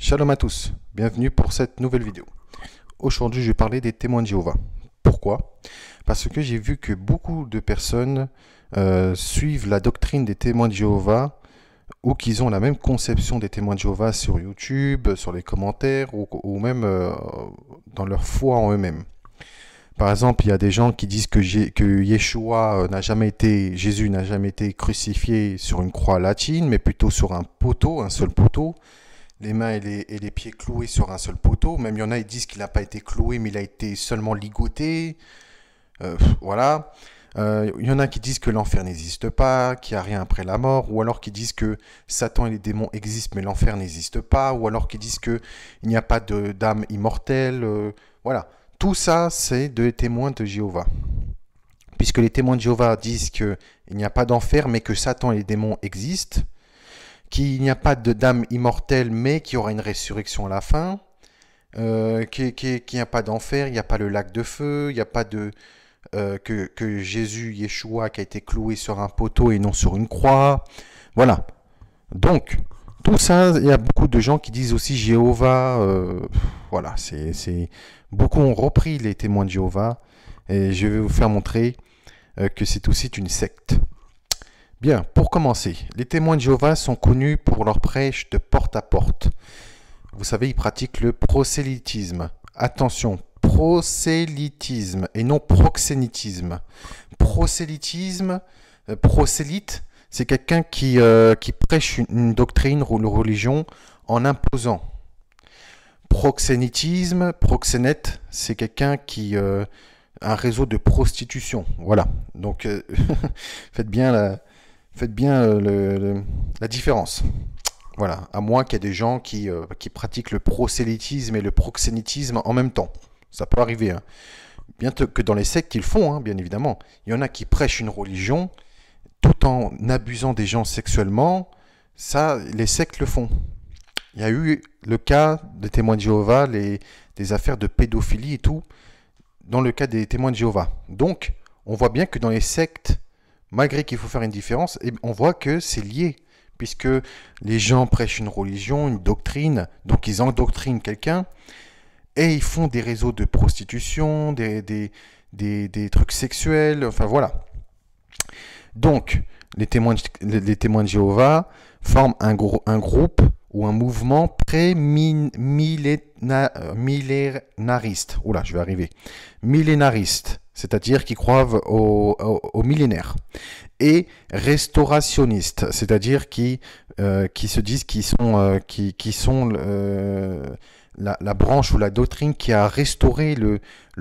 Shalom à tous, bienvenue pour cette nouvelle vidéo. Aujourd'hui, je vais parler des témoins de Jéhovah. Pourquoi? Parce que j'ai vu que beaucoup de personnes suivent la doctrine des témoins de Jéhovah ou qu'ils ont la même conception des témoins de Jéhovah sur YouTube, sur les commentaires ou même dans leur foi en eux-mêmes. Par exemple, il y a des gens qui disent que Yeshua Jésus n'a jamais été crucifié sur une croix latine, mais plutôt sur un poteau, un seul poteau. Les mains et les pieds cloués sur un seul poteau. Même il y en a, ils disent qu'il n'a pas été cloué, mais il a été seulement ligoté. Voilà. Il y en a qui disent que l'enfer n'existe pas, qu'il n'y a rien après la mort, ou alors qui disent que Satan et les démons existent, mais l'enfer n'existe pas, ou alors qui disent qu'il n'y a pas d'âme immortelle. Voilà. Tout ça, c'est des témoins de Jéhovah. Puisque les témoins de Jéhovah disent qu'il n'y a pas d'enfer, mais que Satan et les démons existent, qu'il n'y a pas d'âme immortelle, mais qu'il y aura une résurrection à la fin, qu'il n'y a pas d'enfer, il n'y a pas le lac de feu, il n'y a pas que Jésus, Yeshua, qui a été cloué sur un poteau et non sur une croix. Voilà. Donc, tout ça, il y a beaucoup de gens qui disent aussi Jéhovah. Voilà, beaucoup ont repris les témoins de Jéhovah, et je vais vous faire montrer que c'est aussi une secte. Bien, pour commencer, les témoins de Jéhovah sont connus pour leur prêche de porte à porte. Vous savez, ils pratiquent le prosélytisme. Attention, prosélytisme et non proxénétisme. Prosélytisme, prosélyte, c'est quelqu'un qui prêche une doctrine ou une religion en imposant. Proxénétisme, proxénète, c'est quelqu'un qui un réseau de prostitution. Voilà. Donc, faites bien la différence. Voilà. À moins qu'il y ait des gens qui pratiquent le prosélytisme et le proxénétisme en même temps. Ça peut arriver. Hein. Bien que dans les sectes, ils le font, hein, bien évidemment. Il y en a qui prêchent une religion tout en abusant des gens sexuellement. Ça, les sectes le font. Il y a eu le cas des témoins de Jéhovah, des affaires de pédophilie et tout, dans le cas des témoins de Jéhovah. Donc, on voit bien que dans les sectes, malgré qu'il faut faire une différence, on voit que c'est lié, puisque les gens prêchent une religion, une doctrine, donc ils endoctrinent quelqu'un, et ils font des réseaux de prostitution, des trucs sexuels, enfin voilà. Donc, les témoins de Jéhovah forment un groupe ou un mouvement pré-millénariste. Oula, je vais arriver. Millénariste, c'est-à-dire qui croient au millénaire. Et restaurationniste, c'est-à-dire qui se disent qui sont la branche ou la doctrine qui a restauré le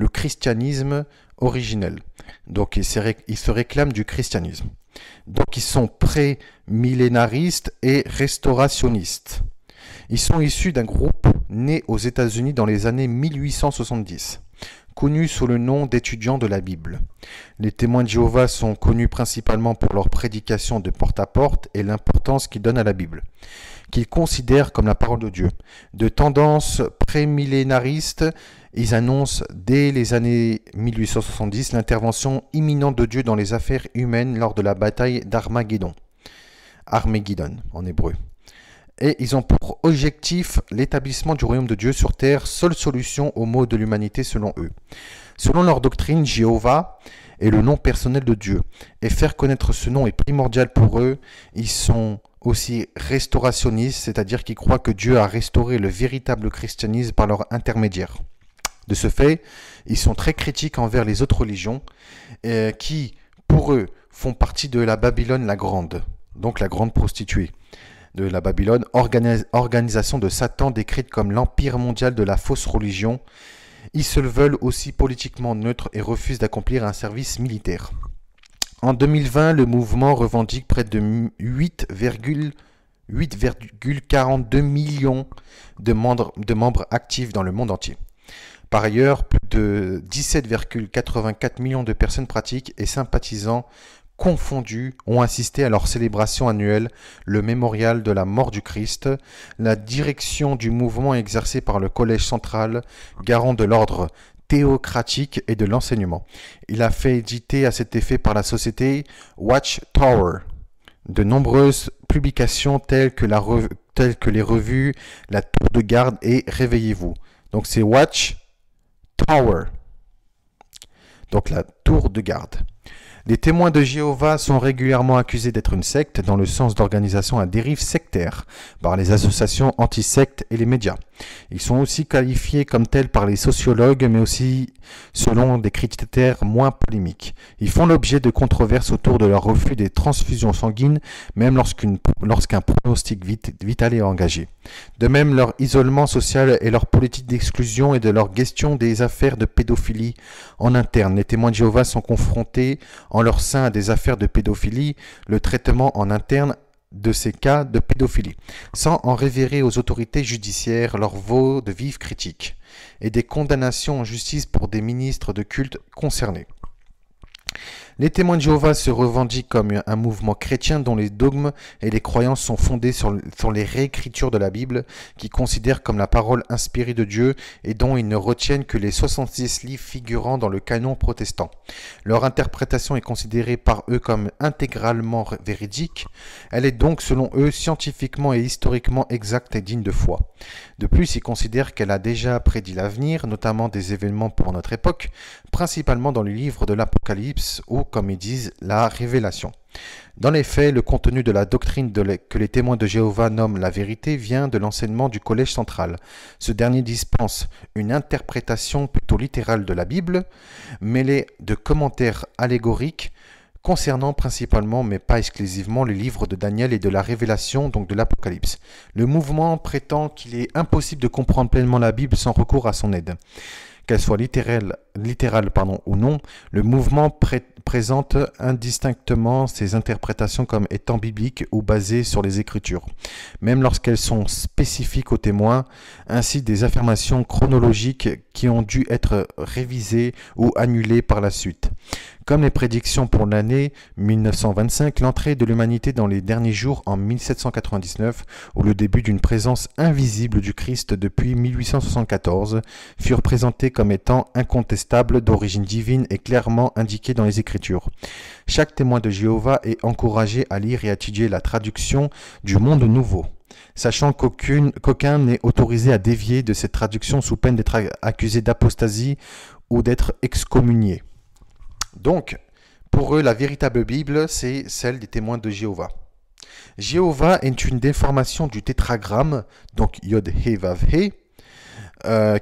christianisme originel. Donc, ils se réclament du christianisme. Donc, ils sont pré-millénaristes et restaurationnistes. Ils sont issus d'un groupe né aux États-Unis dans les années 1870, connu sous le nom d'étudiants de la Bible. Les témoins de Jéhovah sont connus principalement pour leur prédication de porte à porte et l'importance qu'ils donnent à la Bible, qu'ils considèrent comme la parole de Dieu. De tendance pré-millénariste, ils annoncent dès les années 1870 l'intervention imminente de Dieu dans les affaires humaines lors de la bataille d'Armageddon. Armageddon en hébreu. Et ils ont pour objectif l'établissement du royaume de Dieu sur terre, seule solution aux maux de l'humanité selon eux. Selon leur doctrine, Jéhovah est le nom personnel de Dieu. Et faire connaître ce nom est primordial pour eux. Ils sont aussi restaurationnistes, c'est-à-dire qu'ils croient que Dieu a restauré le véritable christianisme par leur intermédiaire. De ce fait, ils sont très critiques envers les autres religions qui, pour eux, font partie de la Babylone la Grande, donc la grande prostituée de la Babylone, organisation de Satan décrite comme l'empire mondial de la fausse religion. Ils se veulent aussi politiquement neutres et refusent d'accomplir un service militaire. En 2020, le mouvement revendique près de 8,42 millions de membres actifs dans le monde entier. Par ailleurs, plus de 17,84 millions de personnes pratiques et sympathisants confondus ont assisté à leur célébration annuelle, le mémorial de la mort du Christ. La direction du mouvement est exercée par le Collège central, garant de l'ordre théocratique et de l'enseignement. Il a fait éditer à cet effet par la société Watchtower de nombreuses publications telles que telles que les revues La Tour de Garde et Réveillez-vous. Donc c'est Watch Tower. Donc la tour de garde. Les témoins de Jéhovah sont régulièrement accusés d'être une secte dans le sens d'organisation à dérive sectaire par les associations anti-sectes et les médias. Ils sont aussi qualifiés comme tels par les sociologues, mais aussi selon des critères moins polémiques. Ils font l'objet de controverses autour de leur refus des transfusions sanguines, même lorsqu'un pronostic vital est engagé. De même, leur isolement social et leur politique d'exclusion et de leur gestion des affaires de pédophilie en interne. Les témoins de Jéhovah sont confrontés en leur sein à des affaires de pédophilie, le traitement en interne de ces cas de pédophilie, sans en révérer aux autorités judiciaires leur vaut de vives critiques et des condamnations en justice pour des ministres de culte concernés. Les témoins de Jéhovah se revendiquent comme un mouvement chrétien dont les dogmes et les croyances sont fondés sur les réécritures de la Bible, qu'ils considèrent comme la parole inspirée de Dieu et dont ils ne retiennent que les 66 livres figurant dans le canon protestant. Leur interprétation est considérée par eux comme intégralement véridique. Elle est donc, selon eux, scientifiquement et historiquement exacte et digne de foi. De plus, ils considèrent qu'elle a déjà prédit l'avenir, notamment des événements pour notre époque, principalement dans le livre de l'Apocalypse ou, comme ils disent, la révélation. Dans les faits, le contenu de la doctrine que les témoins de Jéhovah nomment la vérité vient de l'enseignement du Collège central. Ce dernier dispense une interprétation plutôt littérale de la Bible, mêlée de commentaires allégoriques concernant principalement, mais pas exclusivement, les livres de Daniel et de la Révélation, donc de l'Apocalypse. Le mouvement prétend qu'il est impossible de comprendre pleinement la Bible sans recours à son aide. Qu'elle soit littérale ou non, le mouvement présente indistinctement ces interprétations comme étant bibliques ou basées sur les Écritures, même lorsqu'elles sont spécifiques aux témoins, ainsi des affirmations chronologiques qui ont dû être révisées ou annulées par la suite. Comme les prédictions pour l'année 1925, l'entrée de l'humanité dans les derniers jours en 1799, ou le début d'une présence invisible du Christ depuis 1874, furent présentées comme étant incontestables, d'origine divine et clairement indiquées dans les Écritures. Chaque témoin de Jéhovah est encouragé à lire et à étudier la traduction du Monde Nouveau, sachant qu'aucun n'est autorisé à dévier de cette traduction sous peine d'être accusé d'apostasie ou d'être excommunié. Donc, pour eux, la véritable Bible, c'est celle des témoins de Jéhovah. Jéhovah est une déformation du tétragramme, donc Yod He Vav He,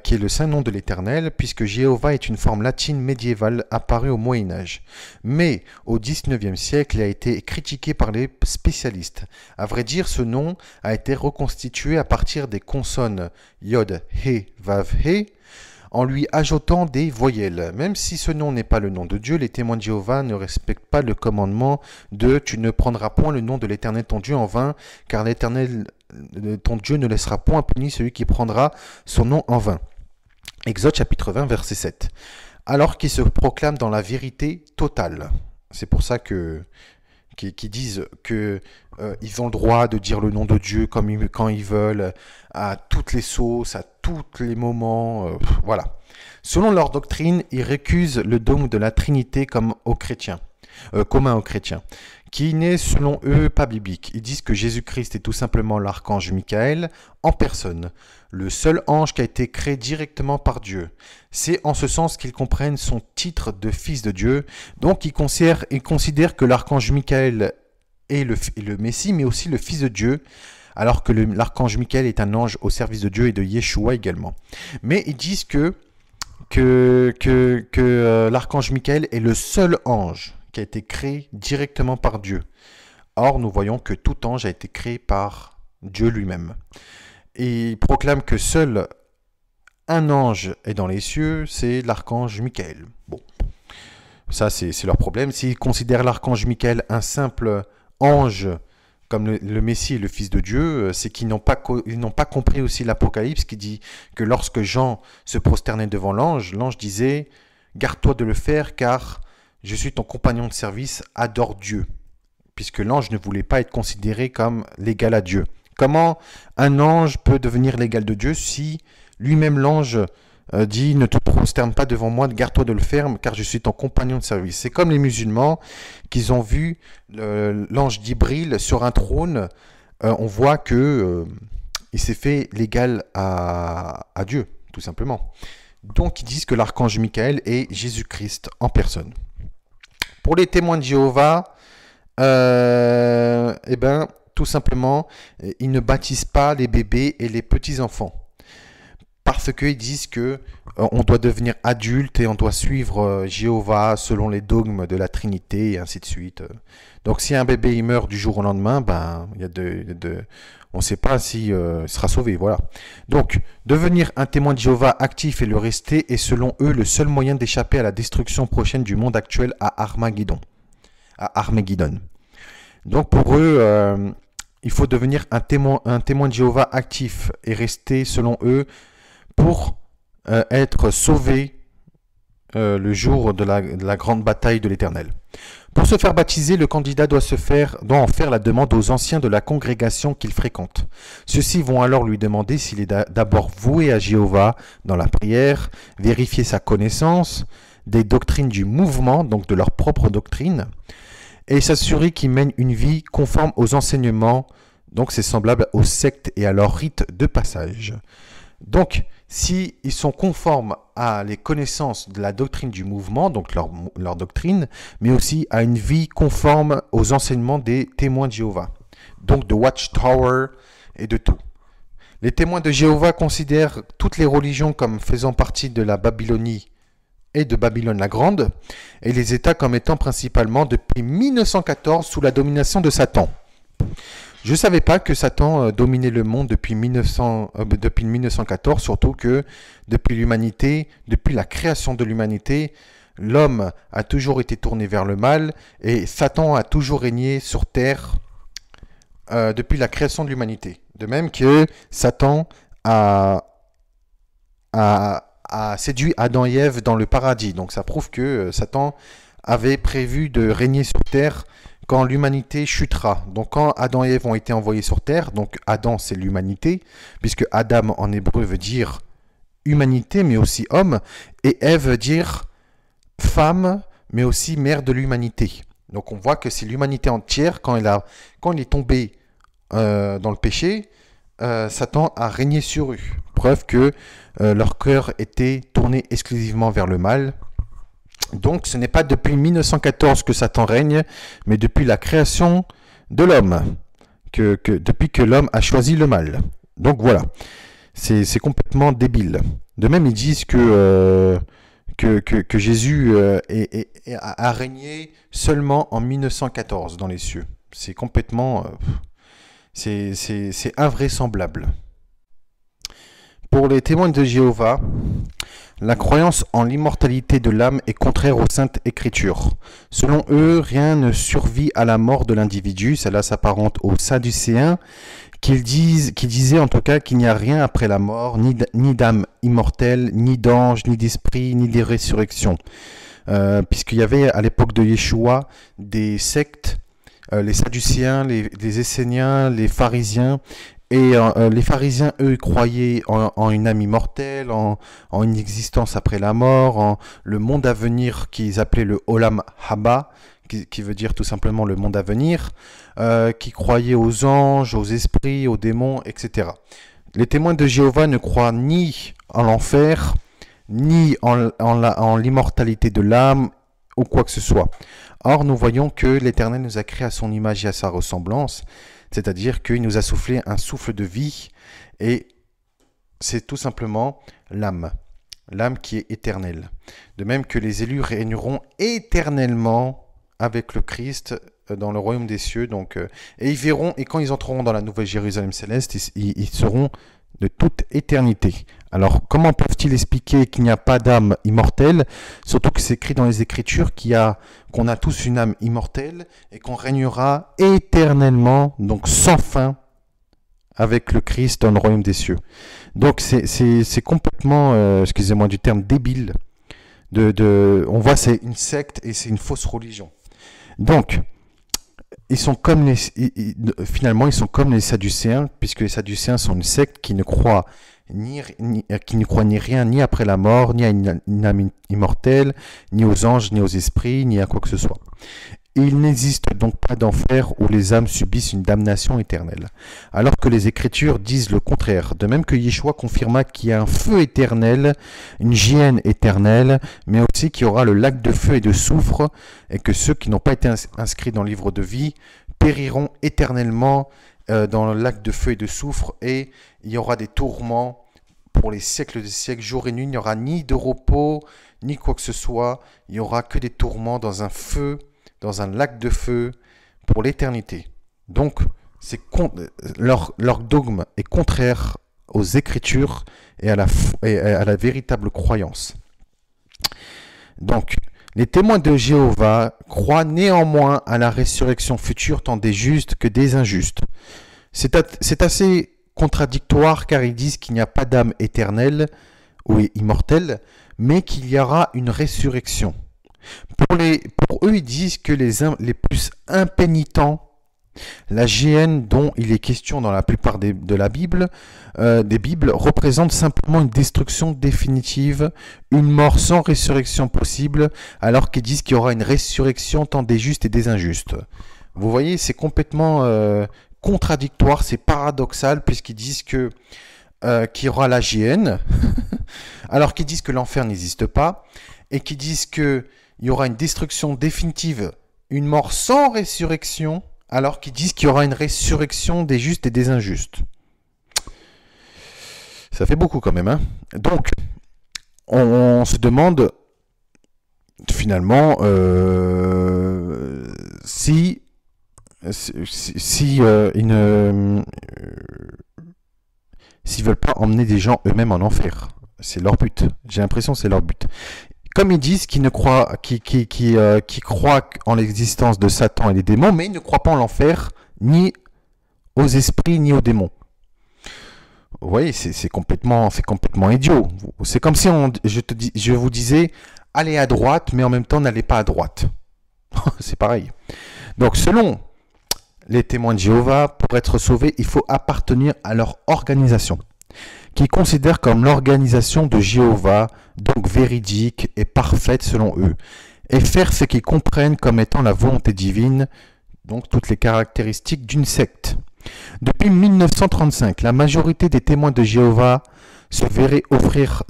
qui est le saint nom de l'Éternel, puisque Jéhovah est une forme latine médiévale apparue au Moyen-Âge. Mais au XIXe siècle, il a été critiqué par les spécialistes. À vrai dire, ce nom a été reconstitué à partir des consonnes Yod He Vav He, en lui ajoutant des voyelles. Même si ce nom n'est pas le nom de Dieu, les témoins de Jéhovah ne respectent pas le commandement de « Tu ne prendras point le nom de l'Éternel ton Dieu en vain, car l'Éternel ton Dieu ne laissera point puni celui qui prendra son nom en vain. » Exode chapitre 20, verset 7. Alors qu'ils se proclament dans la vérité totale. C'est pour ça qui disent que ils ont le droit de dire le nom de Dieu quand ils veulent, à toutes les sauces, à tous les moments, voilà. Selon leur doctrine, ils récusent le dogme de la Trinité commun aux chrétiens, qui n'est selon eux pas biblique. Ils disent que Jésus-Christ est tout simplement l'archange Michael en personne, le seul ange qui a été créé directement par Dieu. C'est en ce sens qu'ils comprennent son titre de fils de Dieu, donc ils considèrent que l'archange Michael est le Messie, mais aussi le fils de Dieu, alors que l'archange Michael est un ange au service de Dieu et de Yeshua également. Mais ils disent que l'archange Michael est le seul ange qui a été créé directement par Dieu. Or, nous voyons que tout ange a été créé par Dieu lui-même. Et ils proclament que seul un ange est dans les cieux, c'est l'archange Michael. Bon, ça c'est leur problème. S'ils considèrent l'archange Michael un simple ange, comme le Messie et le Fils de Dieu, c'est qu'ils n'ont pas compris aussi l'Apocalypse qui dit que lorsque Jean se prosternait devant l'ange, l'ange disait « Garde-toi de le faire car je suis ton compagnon de service, adore Dieu ». Puisque l'ange ne voulait pas être considéré comme l'égal à Dieu. Comment un ange peut devenir l'égal de Dieu si lui-même l'ange dit « Ne te prosterne pas devant moi, garde-toi de le faire, car je suis ton compagnon de service ». C'est comme les musulmans qui ont vu l'ange d'Ibril sur un trône on voit que il s'est fait l'égal à Dieu, tout simplement. Donc ils disent que l'archange Michael est Jésus-Christ en personne. Pour les témoins de Jéhovah, eh ben, tout simplement, ils ne baptisent pas les bébés et les petits-enfants. Parce qu'ils disent que on doit devenir adulte et on doit suivre Jéhovah selon les dogmes de la Trinité et ainsi de suite. Donc si un bébé il meurt du jour au lendemain, ben, on ne sait pas s'il sera sauvé. Voilà. Donc devenir un témoin de Jéhovah actif et le rester est selon eux le seul moyen d'échapper à la destruction prochaine du monde actuel à Armageddon. Donc pour eux, il faut devenir un témoin de Jéhovah actif et rester selon eux pour être sauvé le jour de la grande bataille de l'Éternel. Pour se faire baptiser, le candidat doit en faire la demande aux anciens de la congrégation qu'il fréquente. Ceux-ci vont alors lui demander s'il est d'abord voué à Jéhovah dans la prière, vérifier sa connaissance des doctrines du mouvement, donc de leur propre doctrine, et s'assurer qu'il mène une vie conforme aux enseignements, donc c'est semblable aux sectes et à leurs rites de passage. Donc, si ils sont conformes à les connaissances de la doctrine du mouvement, donc leur doctrine, mais aussi à une vie conforme aux enseignements des témoins de Jéhovah, donc de Watchtower et de tout. Les témoins de Jéhovah considèrent toutes les religions comme faisant partie de la Babylonie et de Babylone la Grande, et les États comme étant principalement depuis 1914 sous la domination de Satan. Je ne savais pas que Satan dominait le monde depuis 1914, surtout que depuis l'humanité, depuis la création de l'humanité, l'homme a toujours été tourné vers le mal et Satan a toujours régné sur terre depuis la création de l'humanité. De même que Satan a séduit Adam et Ève dans le paradis. Donc ça prouve que Satan avait prévu de régner sur terre quand l'humanité chutera. Donc quand Adam et Ève ont été envoyés sur terre, donc Adam c'est l'humanité, puisque Adam en hébreu veut dire humanité mais aussi homme, et Ève veut dire femme mais aussi mère de l'humanité. Donc on voit que c'est l'humanité entière, quand il est tombé dans le péché, Satan a régné sur eux. Preuve que leur cœur était tourné exclusivement vers le mal. Donc ce n'est pas depuis 1914 que Satan règne, mais depuis la création de l'homme, depuis que l'homme a choisi le mal. Donc voilà, c'est complètement débile. De même, ils disent que Jésus a régné seulement en 1914 dans les cieux. C'est complètement... c'est invraisemblable. Pour les témoins de Jéhovah, la croyance en l'immortalité de l'âme est contraire aux saintes écritures. Selon eux, rien ne survit à la mort de l'individu. Cela s'apparente aux Sadducéens qui disaient en tout cas qu'il n'y a rien après la mort, ni d'âme immortelle, ni d'ange, ni d'esprit, ni de résurrection. Puisqu'il y avait à l'époque de Yeshua des sectes, les Sadducéens, les Esséniens, les pharisiens. Et les pharisiens, eux, croyaient en une âme immortelle, en une existence après la mort, en le monde à venir qu'ils appelaient le Olam Haba, qui veut dire tout simplement le monde à venir, qui croyaient aux anges, aux esprits, aux démons, etc. Les témoins de Jéhovah ne croient ni en l'enfer, ni en l'immortalité de l'âme, ou quoi que ce soit. Or, nous voyons que l'Éternel nous a créés à son image et à sa ressemblance, c'est-à-dire qu'il nous a soufflé un souffle de vie, et c'est tout simplement l'âme qui est éternelle. De même que les élus régneront éternellement avec le Christ dans le royaume des cieux. Donc, et ils verront, et quand ils entreront dans la nouvelle Jérusalem céleste, ils seront de toute éternité. Alors, comment peuvent-ils expliquer qu'il n'y a pas d'âme immortelle, surtout que c'est écrit dans les Écritures qu'on a tous une âme immortelle et qu'on régnera éternellement, donc sans fin, avec le Christ dans le royaume des cieux. Donc, c'est complètement, excusez-moi du terme, débile. On voit c'est une secte et c'est une fausse religion. Donc, finalement, ils sont comme les Sadducéens, puisque les Sadducéens sont une secte qui ne croit ni rien, ni après la mort, ni à une âme immortelle, ni aux anges, ni aux esprits, ni à quoi que ce soit. Il n'existe donc pas d'enfer où les âmes subissent une damnation éternelle, alors que les Écritures disent le contraire, de même que Yeshua confirma qu'il y a un feu éternel, une géhenne éternelle, mais aussi qu'il y aura le lac de feu et de soufre, et que ceux qui n'ont pas été inscrits dans le livre de vie périront éternellement dans le lac de feu et de soufre, et il y aura des tourments pour les siècles des siècles, jour et nuit. Il n'y aura ni de repos, ni quoi que ce soit, il n'y aura que des tourments dans un feu, dans un lac de feu pour l'éternité. Donc, leur dogme est contraire aux Écritures et à la véritable croyance. Donc, les témoins de Jéhovah croient néanmoins à la résurrection future tant des justes que des injustes. C'est assez contradictoire car ils disent qu'il n'y a pas d'âme éternelle ou immortelle, mais qu'il y aura une résurrection. Pour eux, ils disent que les plus impénitents, la géhenne dont il est question dans la plupart des Bibles, représente simplement une destruction définitive, une mort sans résurrection possible, alors qu'ils disent qu'il y aura une résurrection tant des justes et des injustes. Vous voyez, c'est complètement contradictoire, c'est paradoxal, puisqu'ils disent qu'il y aura la géhenne, alors qu'ils disent que l'enfer n'existe pas, et qu'ils disent qu'il y aura une destruction définitive, une mort sans résurrection, alors qu'ils disent qu'il y aura une résurrection des justes et des injustes. Ça fait beaucoup quand même, hein. Donc, on se demande finalement s'ils veulent pas emmener des gens eux-mêmes en enfer. C'est leur but. J'ai l'impression que c'est leur but. Comme ils disent qu'ils croient en l'existence de Satan et des démons, mais ils ne croient pas en l'enfer, ni aux esprits, ni aux démons. Vous voyez, c'est complètement idiot. C'est comme si je vous disais, allez à droite, mais en même temps, n'allez pas à droite. C'est pareil. Donc, selon les témoins de Jéhovah, pour être sauvés, il faut appartenir à leur organisation, qu'ils considèrent comme l'organisation de Jéhovah, donc véridique et parfaite selon eux, et faire ce qu'ils comprennent comme étant la volonté divine, donc toutes les caractéristiques d'une secte. Depuis 1935, la majorité des témoins de Jéhovah se verraient offrir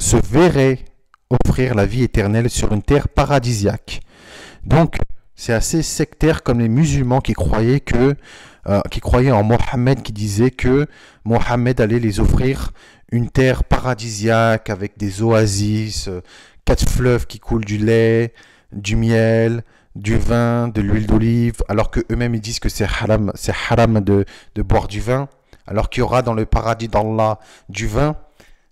la vie éternelle sur une terre paradisiaque. Donc, c'est assez sectaire comme les musulmans qui croyaient en Mohammed, qui disaient que Mohammed allait les offrir une terre paradisiaque avec des oasis, 4 fleuves qui coulent du lait, du miel, du vin, de l'huile d'olive, alors qu'eux-mêmes ils disent que c'est haram de boire du vin, alors qu'il y aura dans le paradis d'Allah du vin.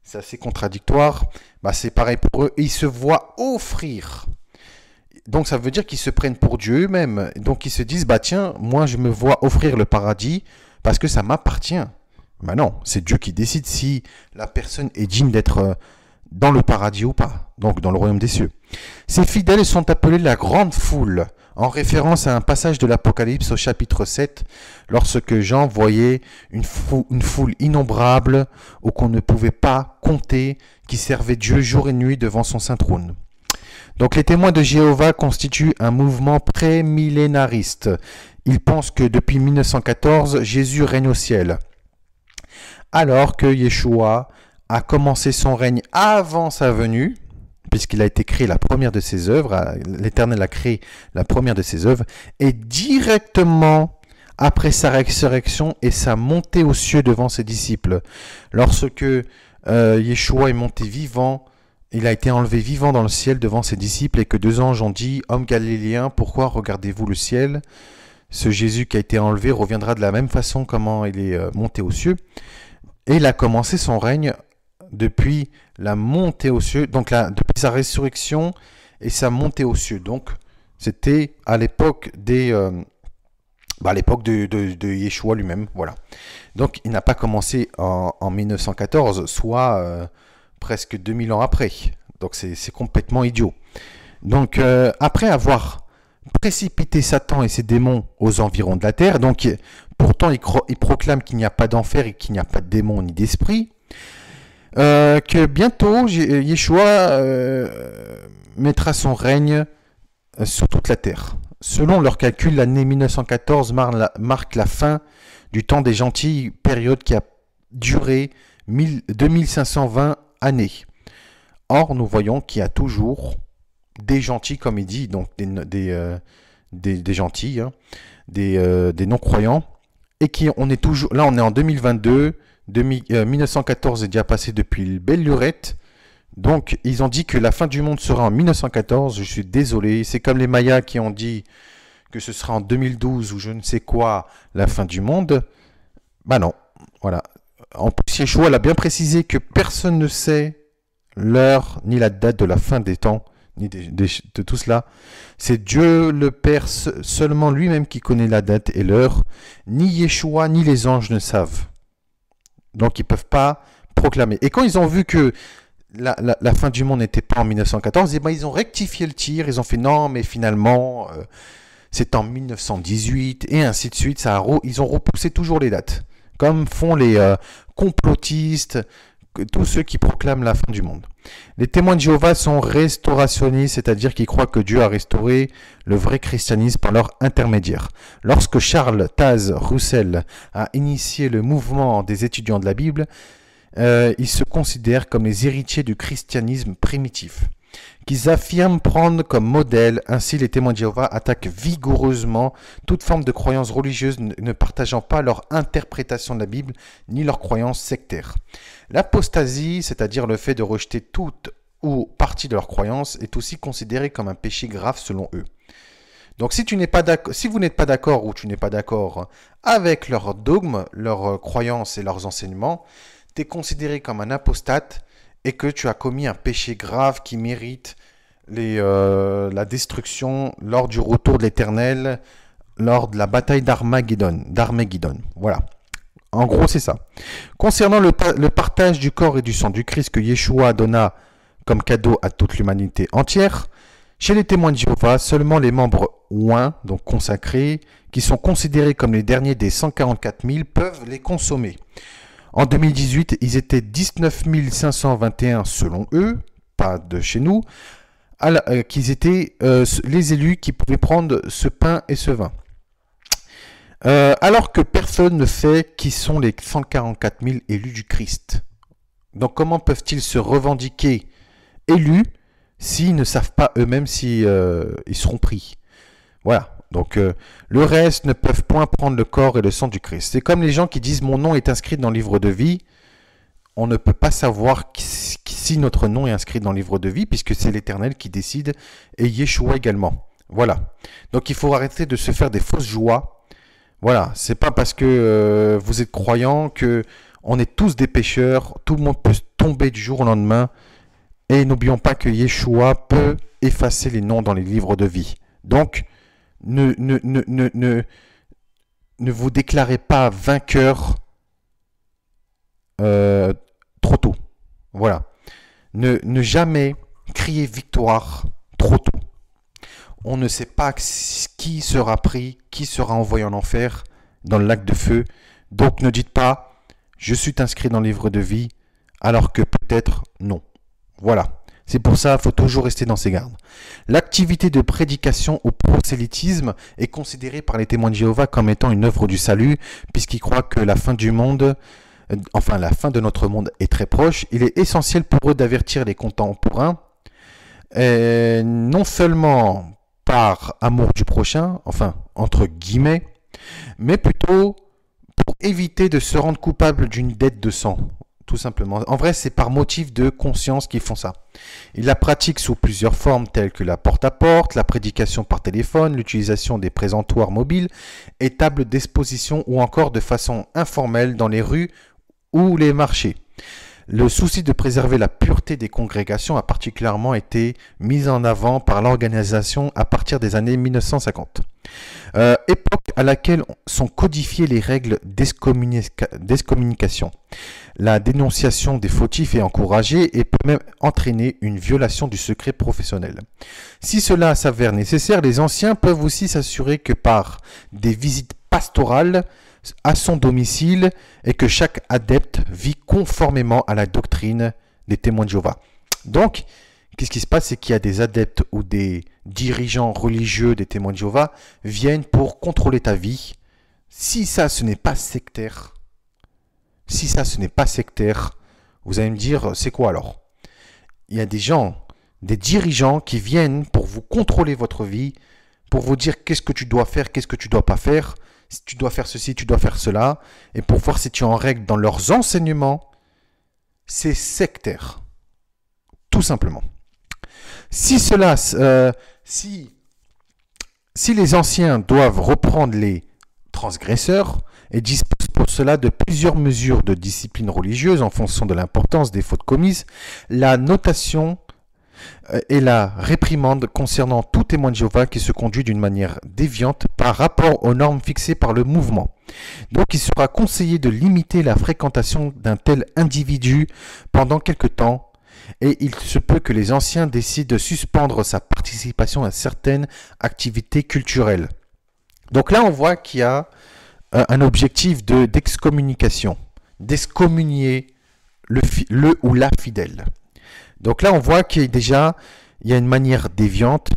C'est assez contradictoire. C'est pareil pour eux. Et ils se voient offrir. Donc ça veut dire qu'ils se prennent pour Dieu eux-mêmes. Donc ils se disent, tiens, moi je me vois offrir le paradis parce que ça m'appartient. Non, c'est Dieu qui décide si la personne est digne d'être dans le paradis ou pas, donc dans le royaume des cieux. Ces fidèles sont appelés la grande foule, en référence à un passage de l'Apocalypse au chapitre 7, lorsque Jean voyait une foule innombrable, ou qu'on ne pouvait pas compter, qui servait Dieu jour et nuit devant son saint trône. Donc les témoins de Jéhovah constituent un mouvement pré-millénariste. Ils pensent que depuis 1914, Jésus règne au ciel, alors que Yeshua a commencé son règne avant sa venue, puisqu'il a été créé la première de ses œuvres, l'Éternel a créé la première de ses œuvres, et directement après sa résurrection et sa montée aux cieux devant ses disciples. Lorsque Yeshua est monté vivant, il a été enlevé vivant dans le ciel devant ses disciples, et que 2 anges ont dit « Homme galiléen, pourquoi regardez-vous le ciel ?» Ce Jésus qui a été enlevé reviendra de la même façon comment il est monté aux cieux. Et il a commencé son règne depuis la montée aux cieux, donc depuis sa résurrection et sa montée aux cieux. Donc, c'était à l'époque de Yeshua lui-même, voilà. Donc, il n'a pas commencé en 1914, soit presque 2000 ans après. Donc, c'est complètement idiot. Donc, après avoir précipité Satan et ses démons aux environs de la terre, donc pourtant il proclame qu'il n'y a pas d'enfer et qu'il n'y a pas de démons ni d'esprit, que bientôt Yeshua mettra son règne sur toute la terre. Selon leurs calculs, l'année 1914 marque la fin du temps des gentils, période qui a duré 2520 années. Or, nous voyons qu'il y a toujours des gentils, comme il dit, donc des gentils, hein, des non-croyants, et on est toujours, là on est en 2022, 1914 est déjà passé depuis belle lurette, donc ils ont dit que la fin du monde sera en 1914, je suis désolé, c'est comme les Mayas qui ont dit que ce sera en 2012 ou je ne sais quoi la fin du monde, bah non, voilà. En plus, Yeshua elle a bien précisé que personne ne sait l'heure ni la date de la fin des temps, ni de tout cela. C'est Dieu le Père seulement lui-même qui connaît la date et l'heure. Ni Yeshua ni les anges ne savent. Donc ils ne peuvent pas proclamer. Et quand ils ont vu que la fin du monde n'était pas en 1914, et ben, ils ont rectifié le tir. Ils ont fait non, mais finalement, c'est en 1918 et ainsi de suite. Ils ont repoussé toujours les dates. Comme font les complotistes, tous ceux qui proclament la fin du monde. Les témoins de Jéhovah sont restaurationnistes, c'est-à-dire qu'ils croient que Dieu a restauré le vrai christianisme par leur intermédiaire. Lorsque Charles Taze Russell a initié le mouvement des étudiants de la Bible, ils se considèrent comme les héritiers du christianisme primitif, qu'ils affirment prendre comme modèle. Ainsi, les témoins de Jéhovah attaquent vigoureusement toute forme de croyance religieuse ne partageant pas leur interprétation de la Bible ni leur croyance sectaire. L'apostasie, c'est-à-dire le fait de rejeter toute ou partie de leur croyance, est aussi considérée comme un péché grave selon eux. Donc si vous n'êtes pas d'accord ou tu n'es pas d'accord avec leurs dogmes, leurs croyances et leurs enseignements, tu es considéré comme un apostate et que tu as commis un péché grave qui mérite la destruction lors du retour de l'Éternel, lors de la bataille d'Armageddon. Voilà. En gros, c'est ça. Concernant le partage du corps et du sang du Christ que Yeshua donna comme cadeau à toute l'humanité entière, chez les témoins de Jéhovah, seulement les membres oints, donc consacrés, qui sont considérés comme les derniers des 144 000, peuvent les consommer. En 2018, ils étaient 19 521 selon eux, pas de chez nous, qu'ils étaient les élus qui pouvaient prendre ce pain et ce vin. Alors que personne ne sait qui sont les 144 000 élus du Christ. Donc comment peuvent-ils se revendiquer élus s'ils ne savent pas eux-mêmes si ils seront pris? Voilà. Donc le reste ne peuvent point prendre le corps et le sang du Christ. C'est comme les gens qui disent mon nom est inscrit dans le livre de vie. On ne peut pas savoir si notre nom est inscrit dans le livre de vie puisque c'est l'Éternel qui décide et Yeshua également. Voilà. Donc il faut arrêter de se faire des fausses joies. Voilà, c'est pas parce que vous êtes croyant que on est tous des pécheurs, tout le monde peut tomber du jour au lendemain. Et n'oublions pas que Yeshua peut effacer les noms dans les livres de vie. Donc, ne vous déclarez pas vainqueur trop tôt. Voilà. Ne jamais crier victoire trop tôt. On ne sait pas qui sera pris, qui sera envoyé en enfer dans le lac de feu. Donc ne dites pas « je suis inscrit dans le livre de vie » alors que peut-être non. Voilà. C'est pour ça qu'il faut toujours rester dans ses gardes. L'activité de prédication au prosélytisme est considérée par les témoins de Jéhovah comme étant une œuvre du salut puisqu'ils croient que la fin du monde, enfin la fin de notre monde est très proche. Il est essentiel pour eux d'avertir les contemporains, non seulement par amour du prochain, enfin entre guillemets, mais plutôt pour éviter de se rendre coupable d'une dette de sang, tout simplement. En vrai, c'est par motif de conscience qu'ils font ça. Ils la pratiquent sous plusieurs formes telles que la porte-à-porte, la prédication par téléphone, l'utilisation des présentoirs mobiles et tables d'exposition ou encore de façon informelle dans les rues ou les marchés. Le souci de préserver la pureté des congrégations a particulièrement été mis en avant par l'organisation à partir des années 1950. Époque à laquelle sont codifiées les règles d'excommunication. La dénonciation des fautifs est encouragée et peut même entraîner une violation du secret professionnel. Si cela s'avère nécessaire, les anciens peuvent aussi s'assurer que par des visites pastorales à son domicile et que chaque adepte vit conformément à la doctrine des témoins de Jéhovah. Donc, qu'est-ce qui se passe? C'est qu'il y a des adeptes ou des dirigeants religieux des témoins de Jéhovah viennent pour contrôler ta vie. Si ça, ce n'est pas sectaire, vous allez me dire, c'est quoi alors? Il y a des gens, des dirigeants qui viennent pour vous contrôler votre vie, pour vous dire qu'est-ce que tu dois faire, qu'est-ce que tu ne dois pas faire, si tu dois faire ceci, tu dois faire cela, et pour voir si tu es en règle dans leurs enseignements. C'est sectaire, tout simplement. Si les anciens doivent reprendre les transgresseurs et disposent pour cela de plusieurs mesures de discipline religieuse en fonction de l'importance des fautes commises, la notation et la réprimande concernant tout témoin de Jéhovah qui se conduit d'une manière déviante par rapport aux normes fixées par le mouvement. Donc il sera conseillé de limiter la fréquentation d'un tel individu pendant quelque temps, et il se peut que les anciens décident de suspendre sa participation à certaines activités culturelles. Donc là on voit qu'il y a un objectif d'excommunication, d'excommunier le ou la fidèle. Donc là, on voit qu'il y a une manière déviante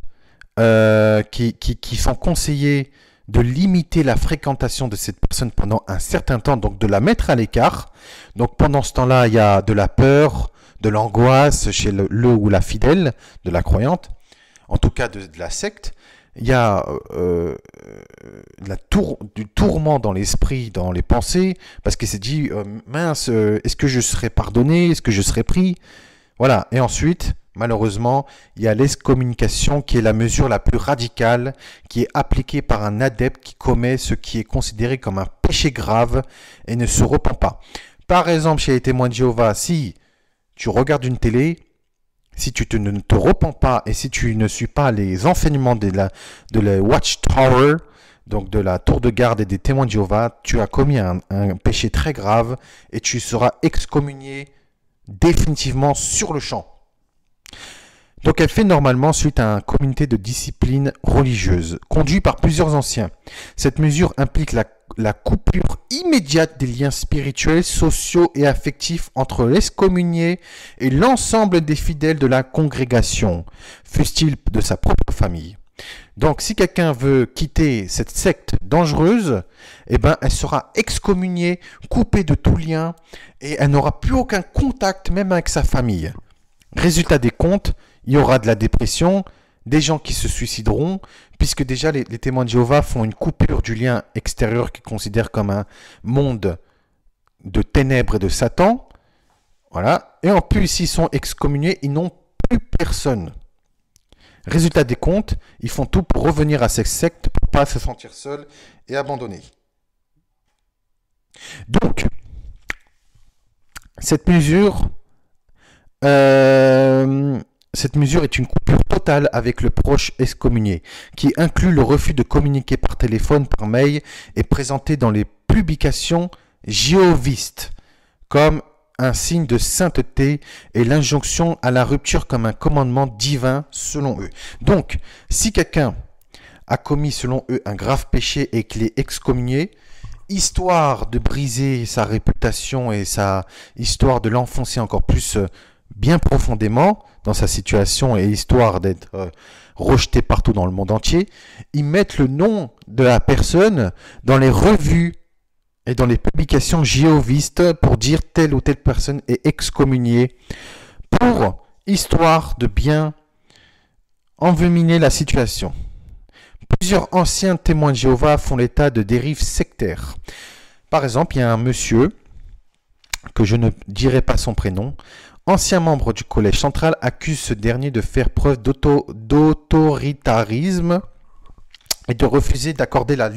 qui sont conseillés de limiter la fréquentation de cette personne pendant un certain temps, donc de la mettre à l'écart. Donc pendant ce temps-là, il y a de la peur, de l'angoisse chez le ou la fidèle, de la croyante, en tout cas de la secte. Il y a du tourment dans l'esprit, dans les pensées, parce qu'il s'est dit, mince, est-ce que je serai pardonné, est-ce que je serai pris? Voilà, et ensuite, malheureusement, il y a l'excommunication qui est la mesure la plus radicale, qui est appliquée par un adepte qui commet ce qui est considéré comme un péché grave et ne se repent pas. Par exemple, chez les témoins de Jéhovah, si tu regardes une télé, si tu ne te repens pas et si tu ne suis pas les enseignements de la Watchtower, donc de la tour de garde et des témoins de Jéhovah, tu as commis un péché très grave et tu seras excommunié définitivement sur le champ. Donc elle fait normalement suite à un comité de discipline religieuse, conduit par plusieurs anciens. Cette mesure implique la coupure immédiate des liens spirituels, sociaux et affectifs entre l'excommunié et l'ensemble des fidèles de la congrégation, fût-il de sa propre famille. Donc si quelqu'un veut quitter cette secte dangereuse, eh ben, elle sera excommuniée, coupée de tout lien, et elle n'aura plus aucun contact même avec sa famille. Résultat des comptes, il y aura de la dépression, des gens qui se suicideront, puisque déjà les témoins de Jéhovah font une coupure du lien extérieur qu'ils considèrent comme un monde de ténèbres et de Satan. Voilà. Et en plus, s'ils sont excommuniés, ils n'ont plus personne. Résultat des comptes, ils font tout pour revenir à cette secte pour ne pas se sentir seuls et abandonnés. Donc, cette mesure est une coupure totale avec le proche excommunié, qui inclut le refus de communiquer par téléphone, par mail et présenté dans les publications jéhovistes comme un signe de sainteté et l'injonction à la rupture comme un commandement divin selon eux. Donc, si quelqu'un a commis selon eux un grave péché et qu'il est excommunié, histoire de briser sa réputation et histoire de l'enfoncer encore plus bien profondément dans sa situation et histoire d'être rejeté partout dans le monde entier, ils mettent le nom de la personne dans les revues et dans les publications jéhovistes pour dire telle ou telle personne est excommuniée, pour histoire de bien envenimer la situation. Plusieurs anciens témoins de Jéhovah font l'état de dérives sectaires. Par exemple, il y a un monsieur, que je ne dirai pas son prénom, ancien membre du collège central, accuse ce dernier de faire preuve d'autoritarisme et de refuser d'accorder la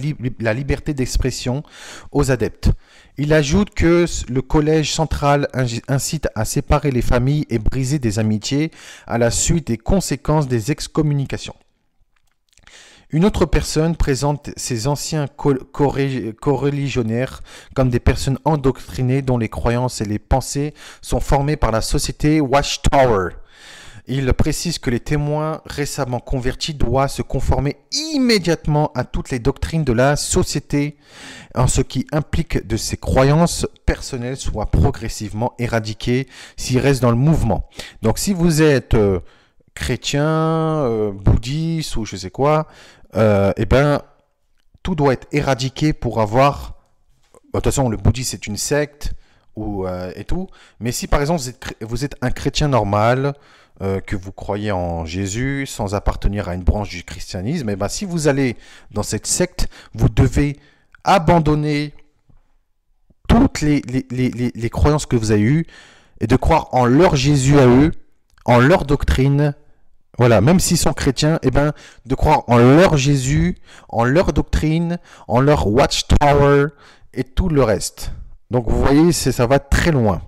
liberté d'expression aux adeptes. Il ajoute que le collège central incite à séparer les familles et briser des amitiés à la suite des conséquences des excommunications. Une autre personne présente ces anciens coreligionnaires comme des personnes endoctrinées dont les croyances et les pensées sont formées par la société Watchtower. Il précise que les témoins récemment convertis doivent se conformer immédiatement à toutes les doctrines de la société, en ce qui implique que ces croyances personnelles soient progressivement éradiquées s'ils restent dans le mouvement. Donc si vous êtes chrétien, bouddhiste ou je sais quoi, eh ben, tout doit être éradiqué pour avoir... De toute façon, le bouddhisme c'est une secte et tout. Mais si par exemple vous êtes un chrétien normal, que vous croyez en Jésus sans appartenir à une branche du christianisme, eh ben, si vous allez dans cette secte, vous devez abandonner toutes les croyances que vous avez eues et de croire en leur Jésus à eux, en leur doctrine. Voilà, même s'ils sont chrétiens, eh ben, de croire en leur Jésus, en leur doctrine, en leur watchtower et tout le reste. Donc vous voyez, ça va très loin.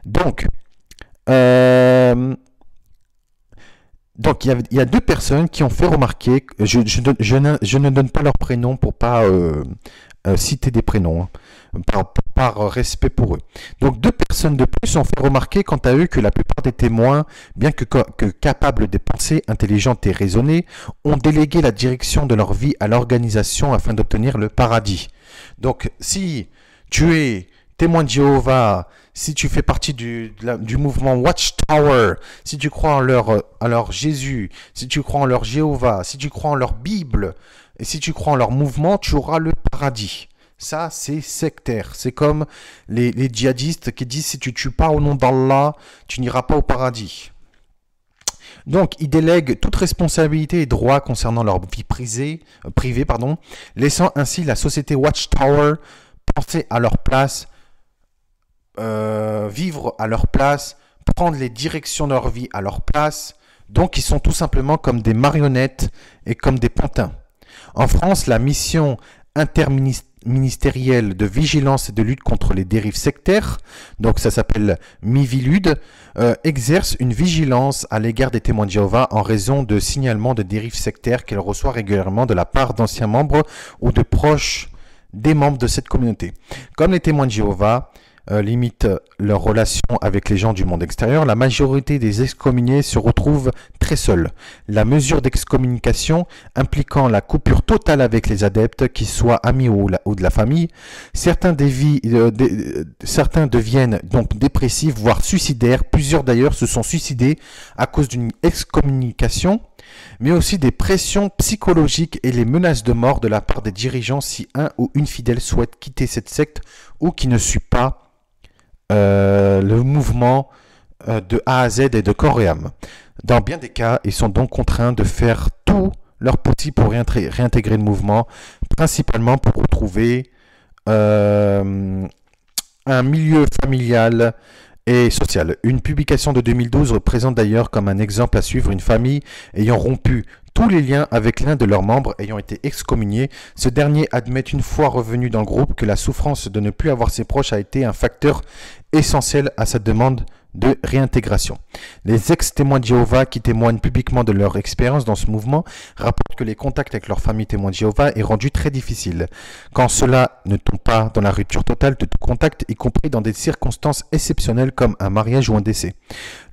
Donc, il y a deux personnes qui ont fait remarquer, je ne donne pas leur prénom pour pas citer des prénoms, hein, par respect pour eux. Donc deux personnes de plus ont fait remarquer quant à eux que la plupart des témoins, bien que capables de pensées intelligentes et raisonnées, ont délégué la direction de leur vie à l'organisation afin d'obtenir le paradis. Donc si tu es témoin de Jéhovah, si tu fais partie du mouvement Watchtower, si tu crois en leur Jésus, si tu crois en leur Jéhovah, si tu crois en leur Bible, et si tu crois en leur mouvement, tu auras le paradis. Ça, c'est sectaire. C'est comme les djihadistes qui disent si tu ne tues pas au nom d'Allah, tu n'iras pas au paradis. Donc, ils délèguent toute responsabilité et droit concernant leur vie privée, laissant ainsi la société Watchtower penser à leur place, vivre à leur place, prendre les directions de leur vie à leur place. Donc, ils sont tout simplement comme des marionnettes et comme des pantins. En France, la mission interministérielle de vigilance et de lutte contre les dérives sectaires, donc ça s'appelle Mivilude, exerce une vigilance à l'égard des témoins de Jéhovah en raison de signalements de dérives sectaires qu'elle reçoit régulièrement de la part d'anciens membres ou de proches des membres de cette communauté. Comme les témoins de Jéhovah limitent leurs relations avec les gens du monde extérieur, la majorité des excommuniés se retrouvent très seuls. La mesure d'excommunication impliquant la coupure totale avec les adeptes, qu'ils soient amis ou de la famille, certains deviennent donc dépressifs, voire suicidaires. Plusieurs d'ailleurs se sont suicidés à cause d'une excommunication, mais aussi des pressions psychologiques et les menaces de mort de la part des dirigeants si un ou une fidèle souhaite quitter cette secte ou qui ne suit pas le mouvement de A à Z et de corps et âme. Dans bien des cas, ils sont donc contraints de faire tout leur possible pour réintégrer le mouvement, principalement pour retrouver un milieu familial et social. Une publication de 2012 représente d'ailleurs comme un exemple à suivre une famille ayant rompu tous les liens avec l'un de leurs membres ayant été excommunié. Ce dernier admet une fois revenu dans le groupe que la souffrance de ne plus avoir ses proches a été un facteur essentiel à sa demande de réintégration. Les ex-témoins de Jéhovah qui témoignent publiquement de leur expérience dans ce mouvement rapportent que les contacts avec leur famille témoins de Jéhovah est rendu très difficile, quand cela ne tombe pas dans la rupture totale de tout contact, y compris dans des circonstances exceptionnelles comme un mariage ou un décès.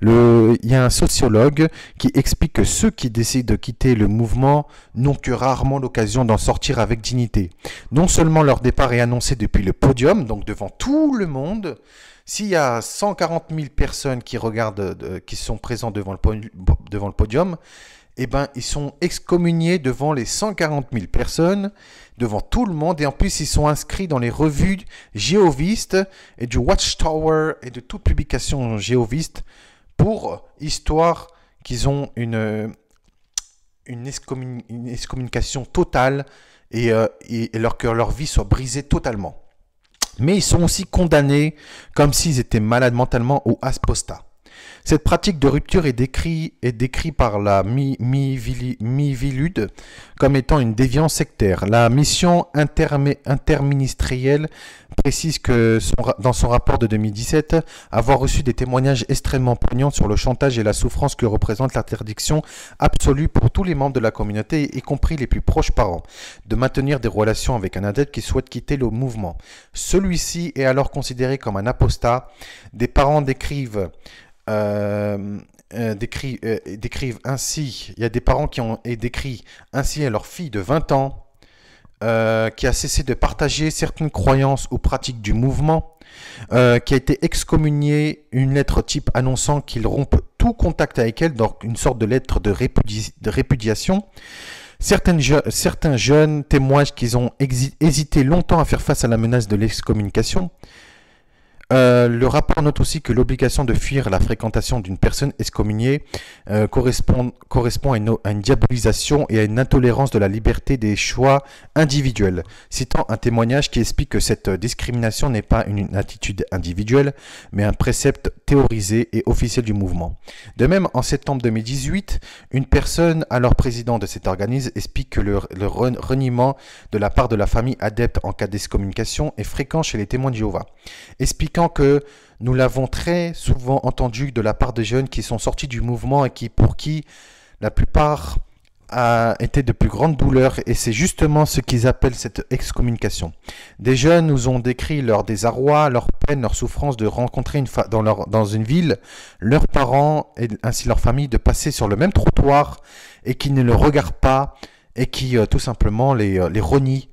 Il y a un sociologue qui explique que ceux qui décident de quitter le mouvement n'ont que rarement l'occasion d'en sortir avec dignité. Non seulement leur départ est annoncé depuis le podium, donc devant tout le monde. S'il y a 140 000 personnes qui regardent, qui sont présentes devant le podium, eh ben, ils sont excommuniés devant les 140 000 personnes, devant tout le monde, et en plus ils sont inscrits dans les revues jéhovistes et du Watchtower et de toute publication jéhoviste pour histoire qu'ils ont une excommunication totale et que leur vie soit brisée totalement. Mais ils sont aussi condamnés comme s'ils étaient malades mentalement ou apostats. Cette pratique de rupture est décrite par la Mivilude comme étant une déviance sectaire. La mission interministérielle précise que dans son rapport de 2017, avoir reçu des témoignages extrêmement poignants sur le chantage et la souffrance que représente l'interdiction absolue pour tous les membres de la communauté, y compris les plus proches parents, de maintenir des relations avec un adepte qui souhaite quitter le mouvement. Celui-ci est alors considéré comme un apostat. Des parents décrivent ainsi, il y a des parents qui ont décrit ainsi à leur fille de 20 ans qui a cessé de partager certaines croyances ou pratiques du mouvement, qui a été excommunié, une lettre type annonçant qu'il tout contact avec elle, donc une sorte de lettre de répudiation. Certains jeunes témoignent qu'ils ont hésité longtemps à faire face à la menace de l'excommunication. Le rapport note aussi que l'obligation de fuir la fréquentation d'une personne excommuniée correspond à une diabolisation et à une intolérance de la liberté des choix individuels, citant un témoignage qui explique que cette discrimination n'est pas une attitude individuelle, mais un précepte théorisé et officiel du mouvement. De même, en septembre 2018, une personne, alors président de cet organisme, explique que le reniement de la part de la famille adepte en cas d'excommunication est fréquent chez les témoins de Jéhovah, expliquant que nous l'avons très souvent entendu de la part de jeunes qui sont sortis du mouvement et pour qui la plupart étaient de plus grandes douleurs, et c'est justement ce qu'ils appellent cette excommunication. Des jeunes nous ont décrit leur désarroi, leur peine, leur souffrance de rencontrer dans une ville leurs parents et ainsi leur famille, de passer sur le même trottoir et qui ne le regardent pas et qui tout simplement les renient.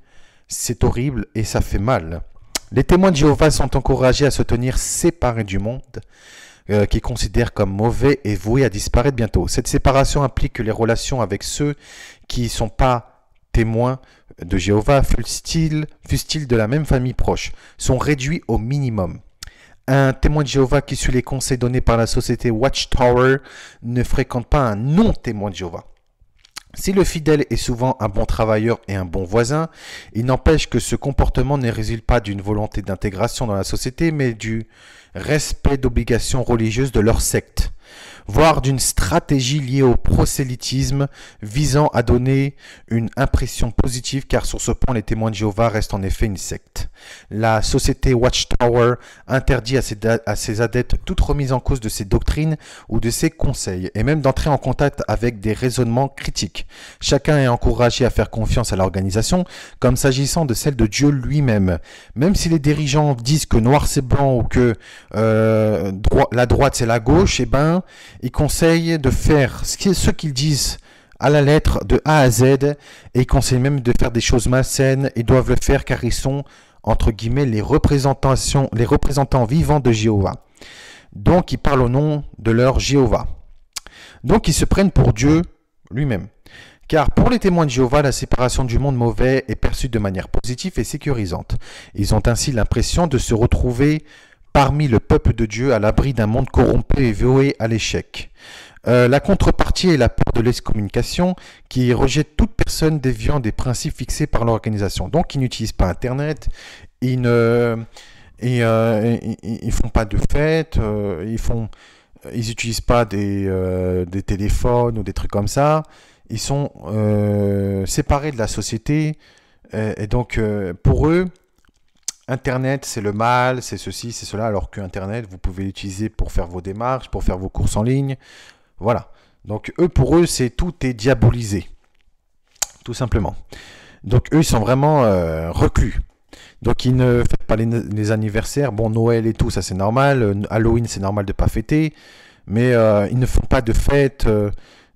C'est horrible et ça fait mal. Les témoins de Jéhovah sont encouragés à se tenir séparés du monde, qu'ils considèrent comme mauvais et voués à disparaître bientôt. Cette séparation implique que les relations avec ceux qui ne sont pas témoins de Jéhovah, fussent-ils de la même famille proche, sont réduits au minimum. Un témoin de Jéhovah qui suit les conseils donnés par la société Watchtower ne fréquente pas un non-témoin de Jéhovah. Si le fidèle est souvent un bon travailleur et un bon voisin, il n'empêche que ce comportement ne résulte pas d'une volonté d'intégration dans la société, mais du respect d'obligations religieuses de leur secte, voire d'une stratégie liée au prosélytisme visant à donner une impression positive, car sur ce point, les témoins de Jéhovah restent en effet une secte. La société Watchtower interdit à ses adeptes toute remise en cause de ses doctrines ou de ses conseils, et même d'entrer en contact avec des raisonnements critiques. Chacun est encouragé à faire confiance à l'organisation, comme s'agissant de celle de Dieu lui-même. Même si les dirigeants disent que noir c'est blanc ou que la droite c'est la gauche, eh ben, ils conseillent de faire ce qu'ils disent à la lettre de A à Z, et ils conseillent même de faire des choses malsaines. Ils doivent le faire car ils sont, entre guillemets, les représentants vivants de Jéhovah. Donc ils parlent au nom de leur Jéhovah. Donc ils se prennent pour Dieu lui-même. Car pour les témoins de Jéhovah, la séparation du monde mauvais est perçue de manière positive et sécurisante. Ils ont ainsi l'impression de se retrouver parmi le peuple de Dieu, à l'abri d'un monde corrompu et voué à l'échec. La contrepartie est la peur de l'excommunication, qui rejette toute personne déviant des principes fixés par l'organisation. Donc ils n'utilisent pas Internet, ils font pas de fêtes, ils n'utilisent pas des téléphones ou des trucs comme ça. Ils sont séparés de la société, et donc pour eux, Internet, c'est le mal, c'est ceci, c'est cela, alors que Internet, vous pouvez l'utiliser pour faire vos démarches, pour faire vos courses en ligne. Voilà. Donc, pour eux, tout est diabolisé. Tout simplement. Donc, eux, ils sont vraiment reclus. Donc, ils ne fêtent pas les anniversaires. Bon, Noël et tout, ça, c'est normal. Halloween, c'est normal de ne pas fêter. Mais ils ne font pas de fête.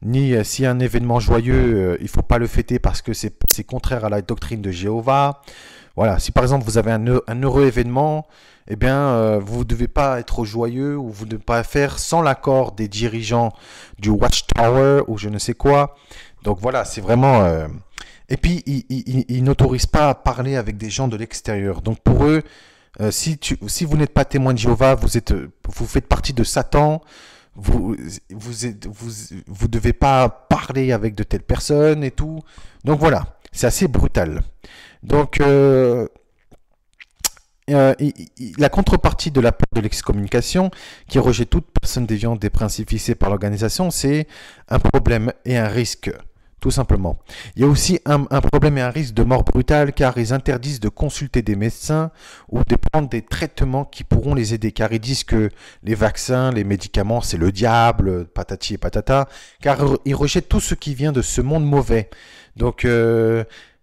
Ni s'il y a un événement joyeux, il ne faut pas le fêter parce que c'est contraire à la doctrine de Jéhovah. Voilà, si par exemple vous avez un heureux événement, eh bien vous ne devez pas être joyeux ou vous ne devez pas faire sans l'accord des dirigeants du Watchtower ou je ne sais quoi. Donc voilà, c'est vraiment... Et puis ils n'autorisent pas à parler avec des gens de l'extérieur. Donc pour eux, si vous n'êtes pas témoin de Jéhovah, vous faites partie de Satan. Vous devez pas parler avec de telles personnes et tout. Donc voilà, c'est assez brutal. Donc la contrepartie de la peur de l'excommunication, qui rejette toute personne déviante des principes fixés par l'organisation, c'est un problème et un risque, tout simplement. Il y a aussi un problème et un risque de mort brutale, car ils interdisent de consulter des médecins ou de prendre des traitements qui pourront les aider, car ils disent que les vaccins, les médicaments, c'est le diable, patati et patata, car ils rejettent tout ce qui vient de ce monde mauvais. Donc...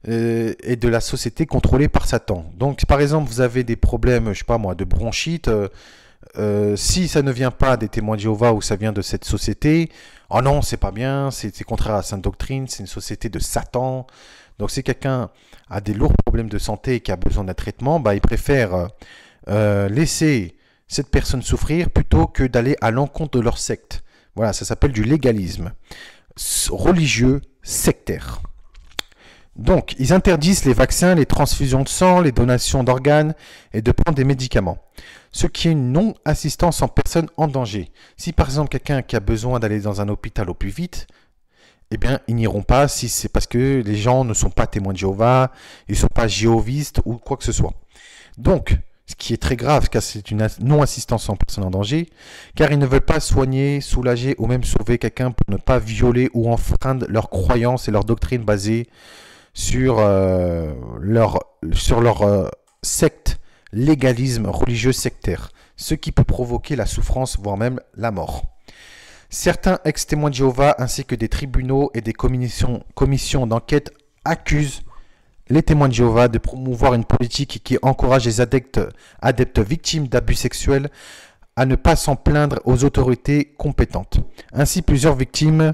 et de la société contrôlée par Satan. Donc, par exemple, vous avez des problèmes, je sais pas moi, de bronchite, si ça ne vient pas des témoins de Jéhovah ou ça vient de cette société, oh non, c'est pas bien, c'est contraire à la sainte doctrine, c'est une société de Satan. Donc, si quelqu'un a des lourds problèmes de santé et qui a besoin d'un traitement, bah, il préfère laisser cette personne souffrir plutôt que d'aller à l'encontre de leur secte. Voilà, ça s'appelle du légalisme religieux sectaire. Donc, ils interdisent les vaccins, les transfusions de sang, les donations d'organes et de prendre des médicaments. Ce qui est une non-assistance en personne en danger. Si par exemple quelqu'un qui a besoin d'aller dans un hôpital au plus vite, eh bien, ils n'iront pas si c'est parce que les gens ne sont pas témoins de Jéhovah, ils ne sont pas jéhovistes ou quoi que ce soit. Donc, ce qui est très grave, car c'est une non-assistance en personne en danger, car ils ne veulent pas soigner, soulager ou même sauver quelqu'un pour ne pas violer ou enfreindre leurs croyances et leurs doctrines basées sur leur secte, légalisme religieux sectaire, ce qui peut provoquer la souffrance, voire même la mort. Certains ex-témoins de Jéhovah ainsi que des tribunaux et des commissions d'enquête accusent les témoins de Jéhovah de promouvoir une politique qui encourage les adeptes victimes d'abus sexuels à ne pas s'en plaindre aux autorités compétentes. Ainsi, plusieurs victimes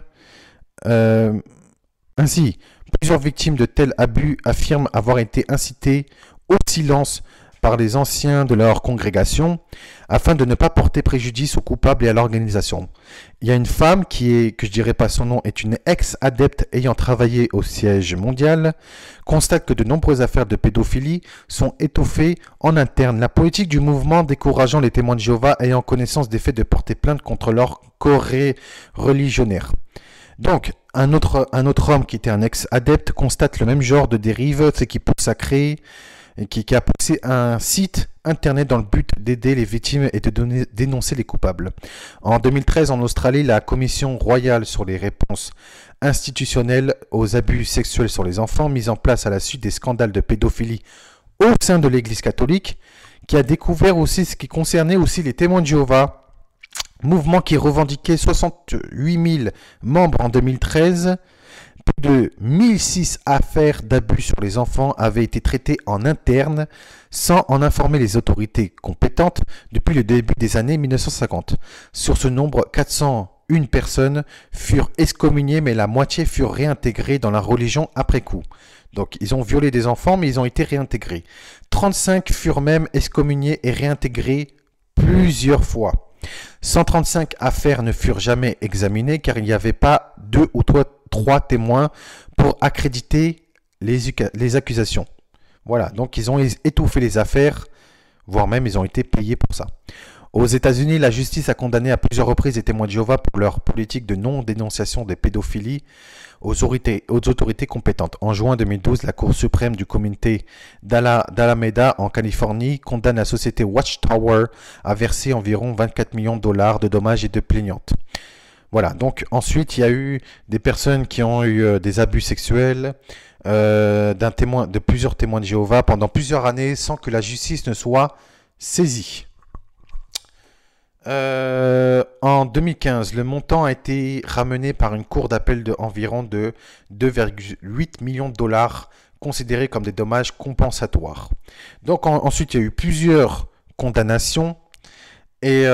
de tels abus affirment avoir été incitées au silence par les anciens de leur congrégation afin de ne pas porter préjudice aux coupables et à l'organisation. Il y a une femme que je dirais pas son nom, est une ex-adepte ayant travaillé au siège mondial, constate que de nombreuses affaires de pédophilie sont étoffées en interne. La politique du mouvement décourageant les témoins de Jéhovah ayant connaissance des faits de porter plainte contre leurs co-religionnaires. Donc, un autre homme qui était un ex-adepte constate le même genre de dérive, ce qui pousse à créer et qui a poussé un site internet dans le but d'aider les victimes et de dénoncer les coupables. En 2013, en Australie, la Commission royale sur les réponses institutionnelles aux abus sexuels sur les enfants, mise en place à la suite des scandales de pédophilie au sein de l'Église catholique, qui a découvert aussi ce qui concernait aussi les témoins de Jéhovah, mouvement qui revendiquait 68 000 membres en 2013. Plus de 1006 affaires d'abus sur les enfants avaient été traitées en interne sans en informer les autorités compétentes depuis le début des années 1950. Sur ce nombre, 401 personnes furent excommuniées, mais la moitié furent réintégrées dans la religion après coup. Donc ils ont violé des enfants, mais ils ont été réintégrés. 35 furent même excommuniés et réintégrés plusieurs fois. 135 affaires ne furent jamais examinées car il n'y avait pas 2 ou 3 témoins pour accréditer les accusations. Voilà, donc ils ont étouffé les affaires, voire même ils ont été payés pour ça. Aux États-Unis, la justice a condamné à plusieurs reprises les témoins de Jéhovah pour leur politique de non-dénonciation des pédophilies aux autorités compétentes. En juin 2012, la Cour suprême du comité d'Alameda en Californie condamne la société Watchtower à verser environ 24 millions de dollars de dommages et de plaignantes. Voilà, donc ensuite il y a eu des personnes qui ont eu des abus sexuels de plusieurs témoins de Jéhovah pendant plusieurs années sans que la justice ne soit saisie. En 2015, le montant a été ramené par une cour d'appel d'environ de 2,8 millions de dollars considérés comme des dommages compensatoires. Donc ensuite, il y a eu plusieurs condamnations et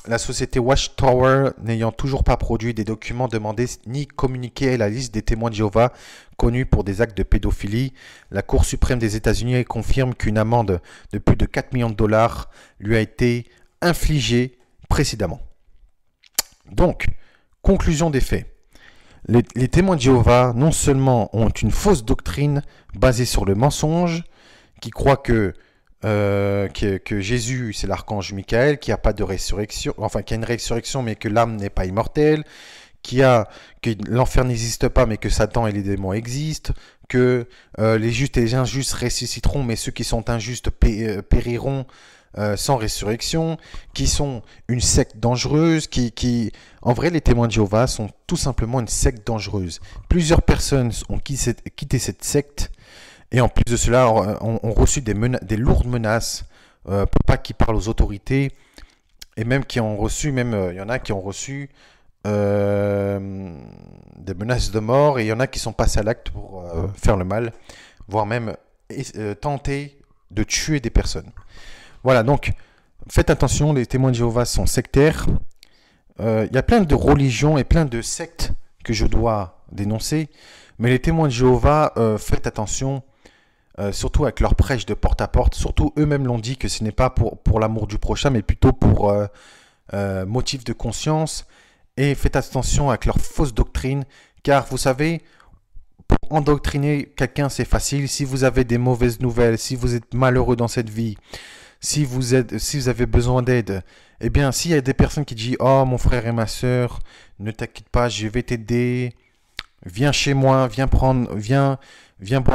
la société Watchtower n'ayant toujours pas produit des documents demandés ni communiqué la liste des témoins de Jéhovah connus pour des actes de pédophilie, la Cour suprême des États-Unis confirme qu'une amende de plus de 4 millions de dollars lui a été infligé précédemment. Donc, conclusion des faits. Les témoins de Jéhovah non seulement ont une fausse doctrine basée sur le mensonge, qui croient que Jésus c'est l'archange Michael, qu'il n'y a pas de résurrection, enfin qu'il y a une résurrection mais que l'âme n'est pas immortelle, que l'enfer n'existe pas mais que Satan et les démons existent, que les justes et les injustes ressusciteront mais ceux qui sont injustes périront sans résurrection, qui sont une secte dangereuse, en vrai, les témoins de Jéhovah sont tout simplement une secte dangereuse. Plusieurs personnes ont quitté cette secte, et en plus de cela, ont reçu des lourdes menaces, pour pas qu'ils parlent aux autorités, et même il y en a qui ont reçu des menaces de mort, et il y en a qui sont passés à l'acte pour faire le mal, voire même tenter de tuer des personnes. Voilà, donc faites attention, les témoins de Jéhovah sont sectaires. Il y a plein de religions et plein de sectes que je dois dénoncer, mais les témoins de Jéhovah, faites attention, surtout avec leur prêche de porte à porte. Surtout eux-mêmes l'ont dit que ce n'est pas pour l'amour du prochain, mais plutôt pour motif de conscience, et faites attention avec leurs fausses doctrines, car vous savez, pour endoctriner quelqu'un, c'est facile. Si vous avez des mauvaises nouvelles, si vous êtes malheureux dans cette vie, si vous avez besoin d'aide, eh bien, s'il y a des personnes qui disent « Oh, mon frère et ma soeur, ne t'inquiète pas, je vais t'aider. Viens chez moi, viens boire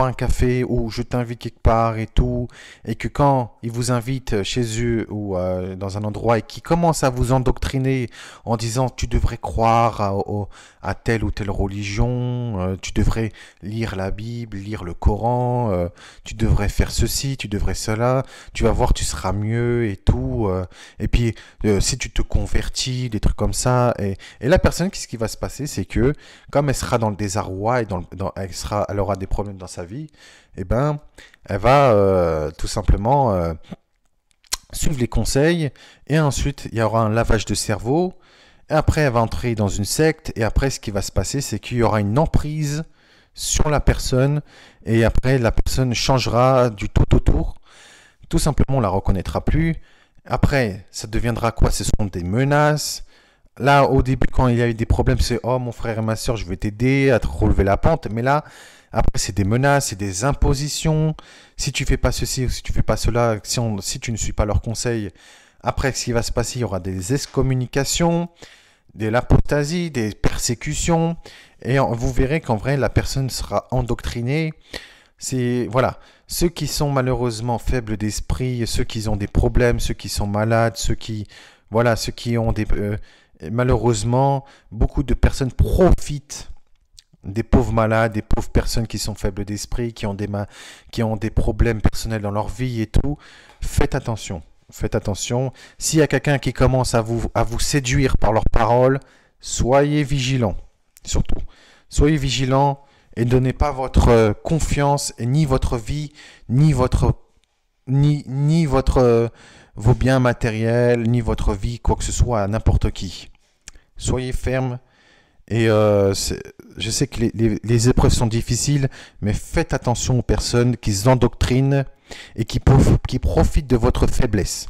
un café ou je t'invite quelque part et tout. » Et que quand ils vous invitent chez eux ou dans un endroit et qu'ils commencent à vous endoctriner en disant tu devrais croire à telle ou telle religion, tu devrais lire la Bible, lire le Coran, tu devrais faire ceci, tu devrais cela, tu vas voir, tu seras mieux et tout. Et puis si tu te convertis, des trucs comme ça. Et la personne, qu'est-ce qui va se passer? C'est que comme elle sera dans le désarroi et elle aura des problèmes dans sa vie, eh ben, elle va tout simplement suivre les conseils, et ensuite il y aura un lavage de cerveau, et après elle va entrer dans une secte, et après ce qui va se passer, c'est qu'il y aura une emprise sur la personne, et après la personne changera du tout autour, tout simplement on la reconnaîtra plus. Après ça deviendra quoi? Ce sont des menaces. Là, au début, quand il y a eu des problèmes, c'est « Oh, mon frère et ma soeur, je vais t'aider à te relever la pente. » Mais là, après, c'est des menaces, c'est des impositions. Si tu fais pas ceci ou si tu fais pas cela, si tu ne suis pas leurs conseils, après, ce qui va se passer, il y aura des excommunications, de l'apostasie, des persécutions. Et vous verrez qu'en vrai, la personne sera endoctrinée. Voilà, ceux qui sont malheureusement faibles d'esprit, ceux qui ont des problèmes, ceux qui sont malades, ceux qui ont des... malheureusement, beaucoup de personnes profitent des pauvres malades, des pauvres personnes qui sont faibles d'esprit, qui ont des problèmes personnels dans leur vie et tout. Faites attention. Faites attention. S'il y a quelqu'un qui commence à vous séduire par leurs paroles, soyez vigilants. Surtout, soyez vigilants et ne donnez pas votre confiance, et ni votre vie, ni vos biens matériels, ni votre vie, quoi que ce soit, à n'importe qui. Soyez ferme. Et je sais que les épreuves sont difficiles, mais faites attention aux personnes qui endoctrinent et qui profitent de votre faiblesse.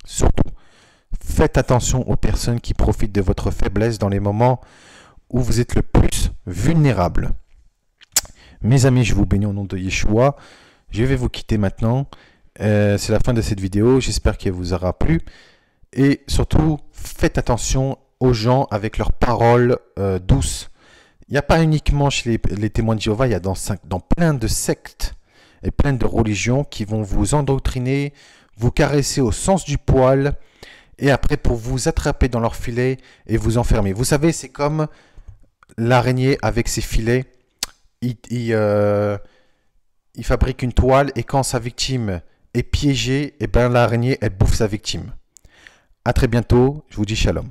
Surtout, faites attention aux personnes qui profitent de votre faiblesse dans les moments où vous êtes le plus vulnérable. Mes amis, je vous bénis au nom de Yeshua. Je vais vous quitter maintenant. C'est la fin de cette vidéo. J'espère qu'elle vous aura plu. Et surtout, faites attention aux gens avec leurs paroles douces. Il n'y a pas uniquement chez les témoins de Jéhovah, il y a dans plein de sectes et plein de religions qui vont vous endoctriner, vous caresser au sens du poil, et après pour vous attraper dans leur filet et vous enfermer. Vous savez, c'est comme l'araignée avec ses filets. Il fabrique une toile, et quand sa victime est piégée, et ben l'araignée, elle bouffe sa victime. À très bientôt, je vous dis shalom.